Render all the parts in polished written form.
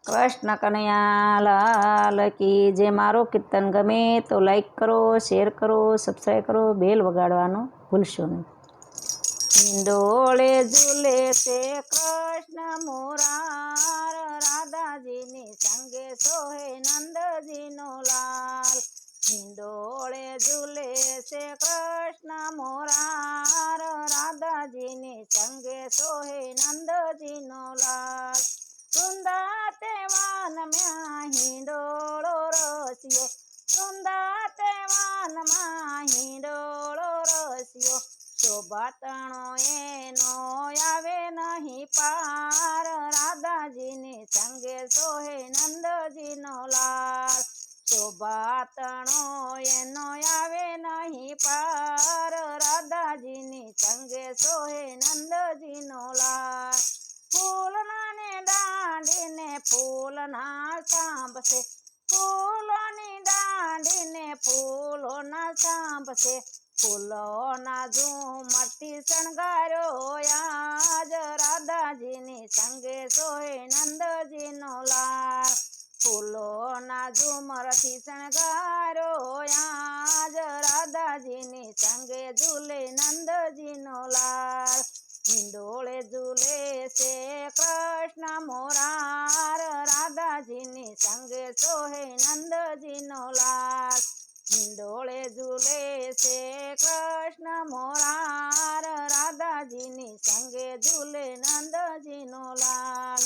કૃષ્ણ કનૈયા લાલ કી જે મારો કીર્તન ગમે તો લાઈક કરો, શેર કરો, સબસ્ક્રાઈબ કરો, બેલ વગાડવાનું ભૂલશો નહીં. હિંડોળે ઝૂલે છે કૃષ્ણ મોરાર, રાધાજીની સંગે સોહે નંદજીનો લાલ. હિંડોળે ઝૂલે છે કૃષ્ણ મોરાર, રાધાજીની સંગે સોહે નંદજીનો લાલ. વૃંદાતે વાનમાં હિંડોળો રસ્યો, વૃંદાતે વાનમાં હિંડોળો રસ્યો, શોભાતણો એનો આવે નહીં પાર, રાધાજીની સંગે સોહે નંદજીનો લાલ. શોભાતણો એનો આવે નહીં પાર, રાધાજીની સંગે સોહે નંદજીનો લાલ. ફૂલના ને દાંડીને ફૂલના સાંભશે, ફૂલોની દાંડીને ફૂલોના સાંભશે, ફૂલોના ઝુમરથી શણગાર્યો આજ, રાધાજીની સંગે સોહે નંદજીનો લાલ. ફૂલોના ઝુમરથી શણગાર્યો આજ, રાધાજીની સંગે ઝૂલે નંદજીનો લાલ. હિંડોળે ઝૂલે છે કૃષ્ણ મોરાર, રાધાજીની સંગે સોહે નંદજીનો લાલ. હિંડોળે ઝૂલે છે કૃષ્ણ મોરાર, રાધાજીની સંગે ઝૂલે નંદજીનો લાલ.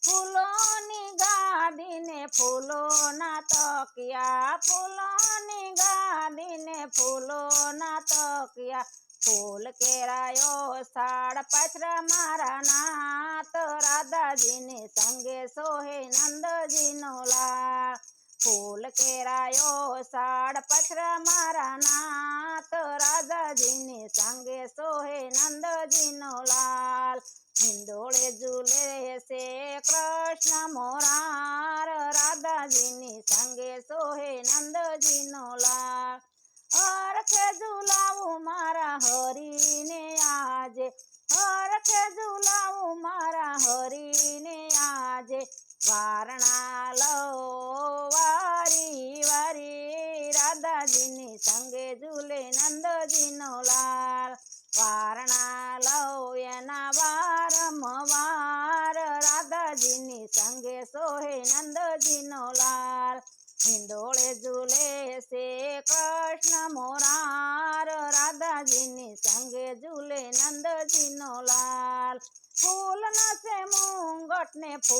ફૂલોની ગાદીને ફૂલોના તકિયા, ફૂલોની ગાદીને ફૂલોના તકિયા, ફૂલ કેરાયો સાડ પાછરા મારા નાથ, રાધાજીની સંગે સોહે નંદજીનો લાલ. ફૂલ કેરાયો સાડ પાછરા મારા નાથ, રાધાજીની સંગે સોહે નંદજીનો લાલ. હિંડોળે ઝૂલે છે કૃષ્ણ મોરાર, રાધાજીની સંગે સોહે નંદજીનો લાલ. હરખે ઝુલાવું મારા હરીને આજે, હરખે ઝુલાવું મારા હરીને આજે, વારણા લો વારી વારી, રાધાજીની સંગે ઝૂલે નંદજીનો લાલ. વારણા લો એના વારંવાર, રાધાજીની સંગે સોહે નંદજીનો લાલ. હિંડોળે ઝૂલે છે કૃષ્ણ મોરાર, રાધાજીની સંગે ઝૂલે નંદજીનો લાલ. ફૂલ નસે મુંગટ ને ફૂલ